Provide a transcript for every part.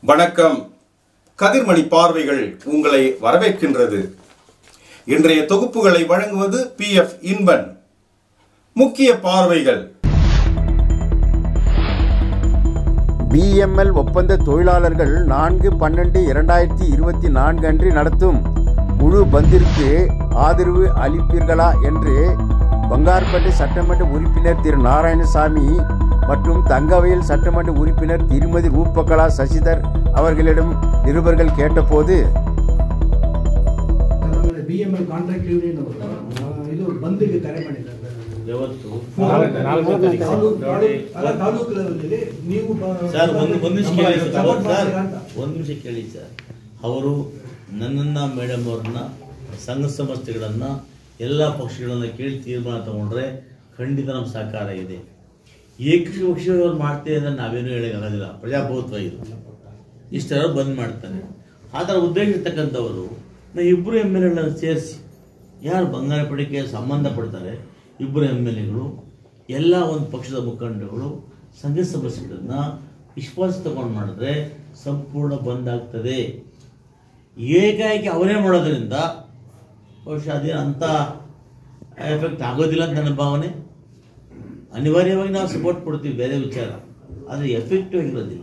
வணக்கம். கதிர்மணி பார்வைகள் உங்களை வரவேற்கின்றது. இன்றைய தொகுப்புகளை வழங்குவது PF இன்பன். முக்கிய பார்வைகள். BML ஒப்பந்த தொழிலாளர்கள் 4/12/2024 அன்று நடத்தும் முழு பந்திற்கு ஆதரவு அளிப்பீர்களா என்று பங்கார்பேட்டை சட்டமன்ற உறுப்பினர் திரு நாராயணசாமி மற்றும் தங்கவயல் சட்டமன்ற உறுப்பினர் திருமதி ரூபகலா சசிதர் அவர்களிடம் நிருபர்கள் கேட்டபோது, BML ಕಾಂಟ್ರಾಕ್ಟ್ ಯೂನಿಯನ್ ಇದು ಬಂದಿಗೆ ಕರೆ ಮಾಡಿದ್ದಾರೆ. ತಾಲೂಕು ಲೆವೆಲ್ ನೀವು ಒಂದು ನಿಮಿಷ ಕೇಳಿ ಸರ್. ಅವರು ನನ್ನನ್ನು ಮೇಡಮ್ ಅವ್ರನ್ನ ಸಂಘ ಸಂಸ್ಥೆಗಳನ್ನು ಎಲ್ಲ ಪಕ್ಷಗಳನ್ನು ಕೇಳಿ ತೀರ್ಮಾನ ತಗೊಂಡ್ರೆ ಖಂಡಿತ ನಮ್ಮ ಸಹಕಾರ ಇದೆ. ಏಕಪಕ್ಷೀಯವ್ರು ಮಾಡ್ತೇವೆ ಅಂದರೆ ನಾವೇನು ಹೇಳೋಕ್ಕಾಗೋದಿಲ್ಲ. ಪ್ರಜಾಪ್ರಭುತ್ವ ಇದು. ಇಷ್ಟೆಲ್ಲ ಬಂದ್ ಮಾಡ್ತಾನೆ. ಆ ಥರ ಉದ್ದೇಶ ಇರ್ತಕ್ಕಂಥವರು ನಾವು ಇಬ್ಬರು MLA ಸೇರಿಸಿ, ಯಾರು ಬಂಗಾರಪೇಟೆಗೆ ಸಂಬಂಧಪಡ್ತಾರೆ ಇಬ್ಬರು MLAಗಳು, ಎಲ್ಲ ಒಂದು ಪಕ್ಷದ ಮುಖಂಡರುಗಳು ಸಂಘ ಸಮಸ್ಯೆಗಳನ್ನು ವಿಶ್ವಾಸ ತಗೊಂಡು ಮಾಡಿದ್ರೆ ಸಂಪೂರ್ಣ ಬಂದಾಗ್ತದೆ. ಏಕಾಏಕಿ ಅವರೇ ಮಾಡೋದ್ರಿಂದ ಬಹುಶಃ ಅದೇನು ಅಂಥ ಎಫೆಕ್ಟ್ ಆಗೋದಿಲ್ಲ ಅಂತ ನನ್ನ ಭಾವನೆ. ಅನಿವಾರ್ಯವಾಗಿ ನಾವು ಸಪೋರ್ಟ್ ಕೊಡ್ತೀವಿ, ಬೇರೆ ವಿಚಾರ, ಆದರೆ ಎಫೆಕ್ಟಿವ್ ಆಗಿರೋದಿಲ್ಲ.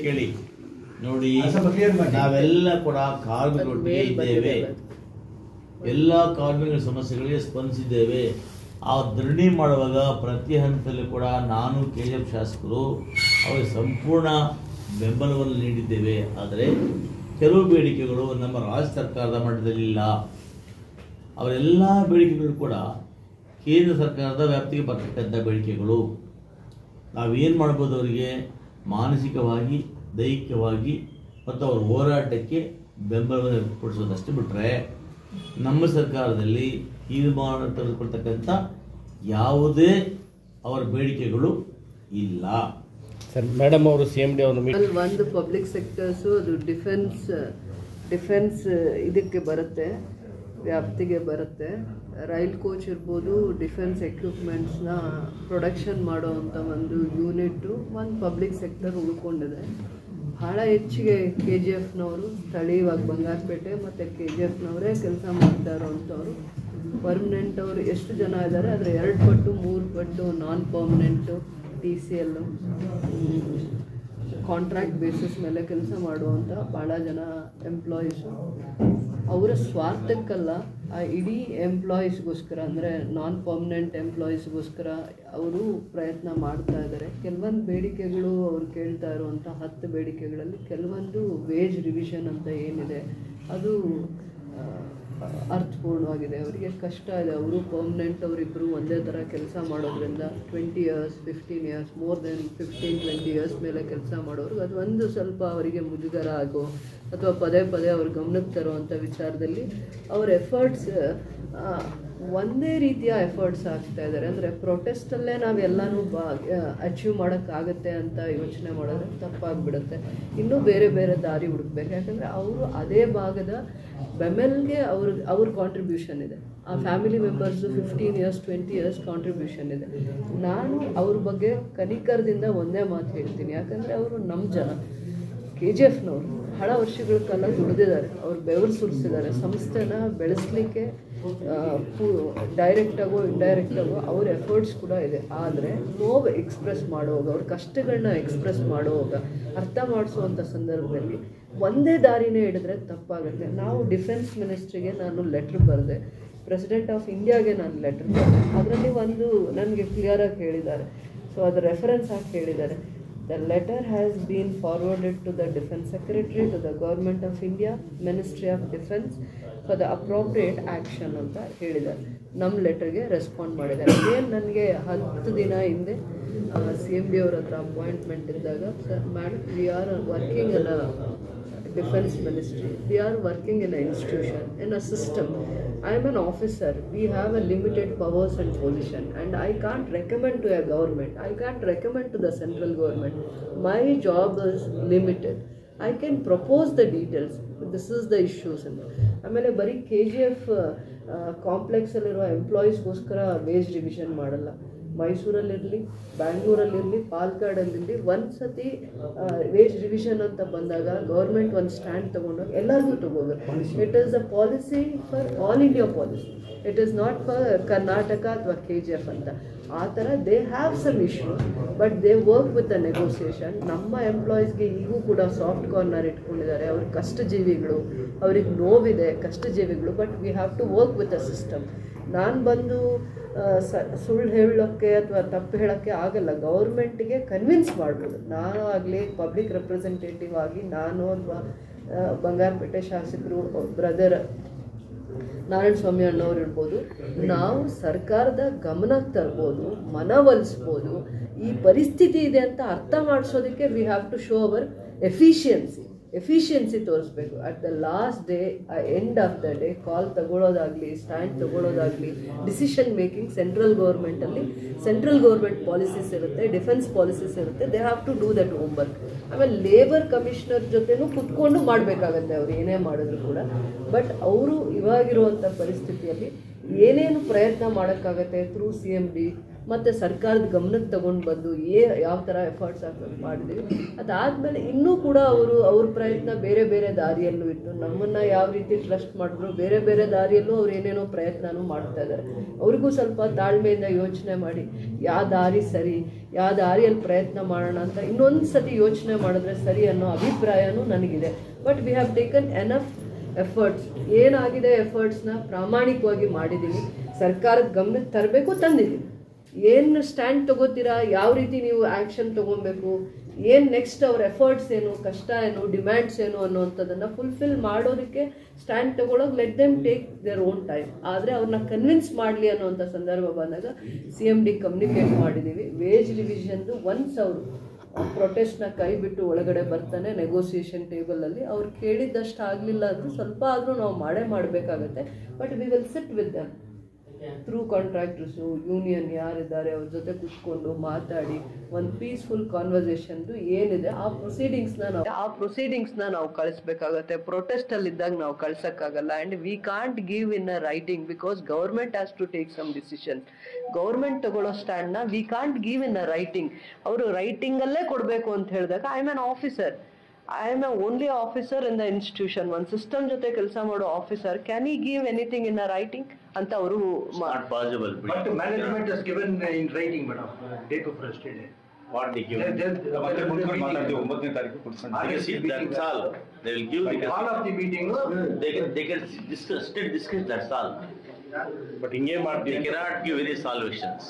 ಕೇಳಿ ನೋಡಿ, ನಾವೆಲ್ಲ ಕೂಡ ಕಾರ್ಮಿಕರೊಟ್ಟಿಗೆ ಇದ್ದೇವೆ, ಎಲ್ಲ ಕಾರ್ಮಿಕರ ಸಮಸ್ಯೆಗಳಿಗೆ ಸ್ಪಂದಿಸಿದ್ದೇವೆ. ಆ ಧರಣಿ ಮಾಡುವಾಗ ಪ್ರತಿ ಹಂತದಲ್ಲೂ ಕೂಡ ನಾನು KGF ಶಾಸಕರು ಅವರಿಗೆ ಸಂಪೂರ್ಣ ಬೆಂಬಲವನ್ನು ನೀಡಿದ್ದೇವೆ. ಆದರೆ ಕೆಲವು ಬೇಡಿಕೆಗಳು ನಮ್ಮ ರಾಜ್ಯ ಸರ್ಕಾರದ ಮಟ್ಟದಲ್ಲಿಲ್ಲ. ಅವರೆಲ್ಲ ಬೇಡಿಕೆಗಳು ಕೂಡ ಕೇಂದ್ರ ಸರ್ಕಾರದ ವ್ಯಾಪ್ತಿಗೆ ಬರ್ತಕ್ಕಂಥ ಬೇಡಿಕೆಗಳು. ನಾವೇನು ಮಾಡ್ಬೋದು, ಅವರಿಗೆ ಮಾನಸಿಕವಾಗಿ, ದೈಹಿಕವಾಗಿ ಮತ್ತು ಅವರ ಹೋರಾಟಕ್ಕೆ ಬೆಂಬಲವನ್ನು ಕೊಡಿಸೋದಷ್ಟು ಬಿಟ್ಟರೆ ನಮ್ಮ ಸರ್ಕಾರದಲ್ಲಿ ತೀರ್ಮಾನ ತೆಗೆದುಕೊಳ್ತಕ್ಕಂಥ ಯಾವುದೇ ಅವರ ಬೇಡಿಕೆಗಳು ಇಲ್ಲ. ಸರ್, ಮೇಡಮ್ ಅವರು CMD ಅವರು ಒಂದು ಪಬ್ಲಿಕ್ ಸೆಕ್ಟರ್ಸು ಅದು ಡಿಫೆನ್ಸ್ ಇದಕ್ಕೆ ಬರುತ್ತೆ, ವ್ಯಾಪ್ತಿಗೆ ಬರುತ್ತೆ. ರೈಲ್ ಕೋಚ್ ಇರ್ಬೋದು, ಡಿಫೆನ್ಸ್ ಎಕ್ವಿಪ್ಮೆಂಟ್ಸ್ನ ಪ್ರೊಡಕ್ಷನ್ ಮಾಡೋವಂಥ ಒಂದು ಯೂನಿಟ್ಟು ಒಂದು ಪಬ್ಲಿಕ್ ಸೆಕ್ಟರ್ ಉಳ್ಕೊಂಡಿದೆ. ಭಾಳ ಹೆಚ್ಚಿಗೆ KGFನವರು ಸ್ಥಳೀಯವಾಗಿ ಬಂಗಾರಪೇಟೆ ಮತ್ತು KGFನವರೇ ಕೆಲಸ ಮಾಡ್ತಾ ಇರೋವಂಥವ್ರು. ಪರ್ಮನೆಂಟ್ ಅವರು ಎಷ್ಟು ಜನ ಇದ್ದಾರೆ, ಆದರೆ 2 ಪಟ್ಟು 3 ಪಟ್ಟು ನಾನ್ ಪರ್ಮನೆಂಟು, TCL, ಕಾಂಟ್ರಾಕ್ಟ್ ಬೇಸಿಸ್ ಮೇಲೆ ಕೆಲಸ ಮಾಡುವಂಥ ಭಾಳ ಜನ ಎಂಪ್ಲಾಯೀಸು. ಅವರ ಸ್ವಾರ್ಥಕ್ಕಲ್ಲ, ಆ ಇಡೀ ಎಂಪ್ಲಾಯೀಸ್ಗೋಸ್ಕರ, ಅಂದರೆ ನಾನ್ ಪರ್ಮನೆಂಟ್ ಎಂಪ್ಲಾಯೀಸ್ಗೋಸ್ಕರ ಅವರು ಪ್ರಯತ್ನ ಮಾಡ್ತಾ ಇದ್ದಾರೆ. ಕೆಲವೊಂದು ಬೇಡಿಕೆಗಳು ಅವ್ರು ಕೇಳ್ತಾ ಇರುವಂಥ 10 ಬೇಡಿಕೆಗಳಲ್ಲಿ ಕೆಲವೊಂದು ವೇಜ್ ರಿವಿಷನ್ ಅಂತ ಏನಿದೆ ಅದು ಅರ್ಥಪೂರ್ಣವಾಗಿದೆ. ಅವರಿಗೆ ಕಷ್ಟ ಇದೆ. ಅವರು ಪರ್ಮನೆಂಟ್ ಅವರಿಬ್ಬರು ಒಂದೇ ಥರ ಕೆಲಸ ಮಾಡೋದ್ರಿಂದ 20 years 15 years more than 15-20 years ಮೇಲೆ ಕೆಲಸ ಮಾಡೋರು ಅದು ಒಂದು ಸ್ವಲ್ಪ ಅವರಿಗೆ ಮುಜುಗರ ಆಗೋ ಅಥವಾ ಪದೇ ಪದೇ ಅವ್ರ ಗಮನಕ್ಕೆ ತರುವಂಥ ವಿಚಾರದಲ್ಲಿ ಅವ್ರ ಎಫರ್ಟ್ಸ್ ಒಂದೇ ರೀತಿಯ ಎಫರ್ಟ್ಸ್ ಆಗ್ತಾ ಇದ್ದಾರೆ. ಅಂದರೆ ಪ್ರೊಟೆಸ್ಟಲ್ಲೇ ನಾವೆಲ್ಲನೂ ಅಚೀವ್ ಮಾಡೋಕ್ಕಾಗತ್ತೆ ಅಂತ ಯೋಚನೆ ಮಾಡಿದ್ರೆ ತಪ್ಪಾಗಿಬಿಡುತ್ತೆ. ಇನ್ನೂ ಬೇರೆ ಬೇರೆ ದಾರಿ ಹುಡುಕ್ಬೇಕು. ಯಾಕಂದರೆ ಅವರು ಅದೇ ಭಾಗದ ಬೆಮೆಲ್ಗೆ ಅವ್ರ ಕಾಂಟ್ರಿಬ್ಯೂಷನ್ ಇದೆ. ಆ family members 15 years 20 years contribution ಇದೆ. ನಾನು ಅವ್ರ ಬಗ್ಗೆ ಕನಿಕರದಿಂದ ಒಂದೇ ಮಾತು ಹೇಳ್ತೀನಿ. ಯಾಕಂದರೆ ಅವರು ನಮ್ಮ ಜನ. KGFನವರು ಬಹಳ ವರ್ಷಗಳ ಕಾಲ ದುಡಿದಿದ್ದಾರೆ, ಅವ್ರು ಬೆವರು ಸುರಿಸಿದ್ದಾರೆ. ಸಂಸ್ಥೆನ ಬೆಳೆಸಲಿಕ್ಕೆ ಡೈರೆಕ್ಟಾಗೋ ಇಂಡೈರೆಕ್ಟಾಗೋ ಅವ್ರ ಎಫರ್ಟ್ಸ್ ಕೂಡ ಇದೆ. ಆದರೆ ನೋವು ಎಕ್ಸ್ಪ್ರೆಸ್ ಮಾಡುವಾಗ, ಅವ್ರ ಕಷ್ಟಗಳನ್ನ ಎಕ್ಸ್ಪ್ರೆಸ್ ಮಾಡುವಾಗ, ಅರ್ಥ ಮಾಡಿಸುವಂಥ ಸಂದರ್ಭದಲ್ಲಿ ಒಂದೇ ದಾರಿನೇ ಹಿಡಿದ್ರೆ ತಪ್ಪಾಗುತ್ತೆ. ನಾವು ಡಿಫೆನ್ಸ್ ಮಿನಿಸ್ಟ್ರಿಗೆ ನಾನು ಲೆಟ್ರ್ ಬರೆದೆ, ಪ್ರೆಸಿಡೆಂಟ್ ಆಫ್ ಇಂಡಿಯಾಗೆ ನಾನು ಲೆಟ್ರ್ ಬರೆದೆ. ಅದರಲ್ಲಿ ಒಂದು ನನಗೆ ಕ್ಲಿಯರಾಗಿ ಹೇಳಿದ್ದಾರೆ. ಸೊ ಅದು ರೆಫರೆನ್ಸ್ ಹಾಕಿ ಹೇಳಿದ್ದಾರೆ. The letter has been forwarded to the Defence Secretary, to the Government of India, Ministry of Defence for the appropriate action ಅಂತ ಹೇಳಿದ್ದಾರೆ. ನಮ್ಮ ಲೆಟರ್ಗೆ ರೆಸ್ಪಾಂಡ್ ಮಾಡಿದ್ದಾರೆ. ಏನು ನನಗೆ 10 ದಿನ ಹಿಂದೆ CMD ಅವ್ರ ಹತ್ರ ಅಪಾಯಿಂಟ್ಮೆಂಟ್ ಇದ್ದಾಗ, sir madam, we are working in a defence ministry, we are working in a institution, in a system. I am an officer. We have a limited powers and position, and I can't recommend to a government. I can't recommend to the central government. My job is limited. I can propose the details. This is the issues. ಆಮೇಲೆ ಬರೀ KGF ಕಾಂಪ್ಲೆಕ್ಸಲ್ಲಿರುವ ಎಂಪ್ಲಾಯೀಸ್ಗೋಸ್ಕರ wage revision ಮಾಡಲ್ಲ. ಮೈಸೂರಲ್ಲಿರಲಿ, ಬ್ಯಾಂಗ್ಳೂರಲ್ಲಿರಲಿ, ಪಾಲ್ಕಾಡಲ್ಲಿರಲಿ ಒಂದು ಸತಿ wage revision ಅಂತ ಬಂದಾಗ government ಒಂದು stand ತೊಗೊಂಡೋಗಿ ಎಲ್ಲರಿಗೂ ತೊಗೋಬೇಕು. It is a policy for all India policy. It is not for Karnataka ಅಥವಾ KGF ಅಂತ. ಆ ಥರ they have some issue, but they work with the negotiation. ನಮ್ಮ ಎಂಪ್ಲಾಯೀಸ್ಗೆ ಈಗೂ ಕೂಡ ಸಾಫ್ಟ್ ಕಾರ್ನರ್ ಇಟ್ಕೊಂಡಿದ್ದಾರೆ. ಅವ್ರಿಗೆ ಕಷ್ಟಜೀವಿಗಳು, ಅವ್ರಿಗೆ ನೋವಿದೆ, ಕಷ್ಟಜೀವಿಗಳು, but we have to work with a system. ನಾನು ಬಂದು ಸುಳ್ಳು ಹೇಳೋಕ್ಕೆ ಅಥವಾ ತಪ್ಪು ಹೇಳೋಕ್ಕೆ ಆಗಲ್ಲ. ಗೌರ್ಮೆಂಟಿಗೆ ಕನ್ವಿನ್ಸ್ ಮಾಡ್ಬೋದು. ನಾನು ಆಗಲಿ ಪಬ್ಲಿಕ್ ರೆಪ್ರೆಸೆಂಟೇಟಿವ್ ಆಗಿ ನಾನು ಅಥವಾ ಬಂಗಾರಪೇಟೆ ಶಾಸಕರು ಬ್ರದರ್ ನಾರಾಯಣ ಸ್ವಾಮಿ ಅಣ್ಣವ್ರು ಇರ್ಬೋದು, ನಾವು ಸರ್ಕಾರದ ಗಮನಕ್ಕೆ ತರ್ಬೋದು, ಮನವೊಲಿಸ್ಬೋದು. ಈ ಪರಿಸ್ಥಿತಿ ಇದೆ ಅಂತ ಅರ್ಥ ಮಾಡಿಸೋದಕ್ಕೆ we have to show our efficiency ತೋರಿಸ್ಬೇಕು. At the last day, end of the day, call ತಗೊಳ್ಳೋದಾಗಲಿ, ಸ್ಟ್ಯಾಂಡ್ ತಗೊಳ್ಳೋದಾಗಲಿ, ಡಿಸಿಷನ್ ಮೇಕಿಂಗ್ ಸೆಂಟ್ರಲ್ ಗೌರ್ಮೆಂಟಲ್ಲಿ ಸೆಂಟ್ರಲ್ ಗೌರ್ಮೆಂಟ್ ಪಾಲಿಸೀಸ್ ಇರುತ್ತೆ, ಡಿಫೆನ್ಸ್ ಪಾಲಿಸೀಸ್ ಇರುತ್ತೆ. They have to do that homework. ಆಮೇಲೆ labour commissioner ಜೊತೆನೂ ಕುತ್ಕೊಂಡು ಮಾಡಬೇಕಾಗತ್ತೆ ಅವ್ರು ಏನೇ ಮಾಡಿದ್ರು ಕೂಡ. ಬಟ್ ಅವರು ಇವಾಗಿರುವಂಥ ಪರಿಸ್ಥಿತಿಯಲ್ಲಿ ಏನೇನು ಪ್ರಯತ್ನ ಮಾಡೋಕ್ಕಾಗತ್ತೆ ಥ್ರೂ CMD ಮತ್ತು ಸರ್ಕಾರದ ಗಮನಕ್ಕೆ ತಗೊಂಡು ಬಂದು ಯಾವ ಥರ ಎಫರ್ಟ್ಸ್ ಮಾಡಿದ್ವಿ. ಅದಾದಮೇಲೆ ಇನ್ನೂ ಕೂಡ ಅವ್ರ ಪ್ರಯತ್ನ ಬೇರೆ ಬೇರೆ ದಾರಿಯಲ್ಲೂ ಇತ್ತು. ನಮ್ಮನ್ನು ಯಾವ ರೀತಿ ಟ್ರಸ್ಟ್ ಮಾಡಿದ್ರು, ಬೇರೆ ಬೇರೆ ದಾರಿಯಲ್ಲೂ ಅವ್ರು ಏನೇನೋ ಪ್ರಯತ್ನನೂ ಮಾಡ್ತಾ ಇದ್ದಾರೆ. ಅವ್ರಿಗೂ ಸ್ವಲ್ಪ ತಾಳ್ಮೆಯಿಂದ ಯೋಚನೆ ಮಾಡಿ ಯಾವ ದಾರಿ ಸರಿ, ಯಾವ ದಾರಿಯಲ್ಲಿ ಪ್ರಯತ್ನ ಮಾಡೋಣ ಅಂತ ಇನ್ನೊಂದು ಸತಿ ಯೋಚನೆ ಮಾಡಿದ್ರೆ ಸರಿ ಅನ್ನೋ ಅಭಿಪ್ರಾಯನೂ ನನಗಿದೆ. But we have taken enough efforts. ಏನಾಗಿದೆ ಎಫರ್ಟ್ಸ್ನ ಪ್ರಾಮಾಣಿಕವಾಗಿ ಮಾಡಿದ್ದೀವಿ. ಸರ್ಕಾರದ ಗಮನಕ್ಕೆ ತರಬೇಕು, ತಂದಿದ್ದೀವಿ. ಏನು ಸ್ಟ್ಯಾಂಡ್ ತೊಗೋತೀರಾ, ಯಾವ ರೀತಿ ನೀವು ಆ್ಯಕ್ಷನ್ ತೊಗೊಬೇಕು, ಏನು ನೆಕ್ಸ್ಟ್ ಅವ್ರ ಎಫರ್ಟ್ಸ್ ಏನು, ಕಷ್ಟ ಏನು, ಡಿಮ್ಯಾಂಡ್ಸ್ ಏನು ಅನ್ನೋವಂಥದ್ದನ್ನು ಫುಲ್ಫಿಲ್ ಮಾಡೋದಕ್ಕೆ ಸ್ಟ್ಯಾಂಡ್ ತೊಗೊಳೋಕೆ let them take their own time. ಆದರೆ ಅವ್ರನ್ನ ಕನ್ವಿನ್ಸ್ ಮಾಡಲಿ ಅನ್ನೋವಂಥ ಸಂದರ್ಭ ಬಂದಾಗ CMD ಕಮ್ಯುನಿಕೇಟ್ ಮಾಡಿದ್ದೀವಿ. ವೇಜ್ ರಿವಿಷನ್ದು ಒನ್ಸ್ ಅವರು ಪ್ರೊಟೆಸ್ಟ್ನ ಕೈ ಬಿಟ್ಟು ಒಳಗಡೆ ಬರ್ತಾನೆ ನೆಗೋಸಿಯೇಷನ್ ಟೇಬಲಲ್ಲಿ ಅವ್ರು ಕೇಳಿದ್ದಷ್ಟು ಆಗಲಿಲ್ಲ ಅಂದರೆ ಸ್ವಲ್ಪ ಆದರೂ ನಾವು ಮಾಡಬೇಕಾಗತ್ತೆ. But we will sit with them through contractors, union ಯಾರಿದ್ದಾರೆ ಅವ್ರ ಜೊತೆ ಕೂತ್ಕೊಂಡು ಮಾತಾಡಿ ಒಂದು ಪೀಸ್ಫುಲ್ ಕಾನ್ವರ್ಸೇಷನ್ದು ಏನಿದೆ ಆ ಪ್ರೊಸೀಡಿಂಗ್ಸ್ನ ನಾವು ಕಳಿಸ್ಬೇಕಾಗತ್ತೆ. ಪ್ರೊಟೆಸ್ಟಲ್ಲಿದ್ದಾಗ ನಾವು ಕಳ್ಸೋಕ್ಕಾಗಲ್ಲ. And we can't give in a writing because government has to take some decision. Government ತಗೊಳ್ಳೋ ಸ್ಟ್ಯಾಂಡ್ನ we can't give in a writing. ಅವರು ರೈಟಿಂಗಲ್ಲೇ ಕೊಡಬೇಕು ಅಂತ ಹೇಳಿದಾಗ I am an officer, I am only an officer in the institution. One system ಜೊತೆ ಕೆಲಸ ಮಾಡೋ officer can he give anything in a writing ಅಂತ ಅವರು not possible. But management has given in writing, madam, date of rest day. What they give? That's all. They will give the all of the meeting. they can discuss, that's all. But ಹಿಂಗೆ ಮಾಡ್ತೀವಿ. They cannot give any solutions.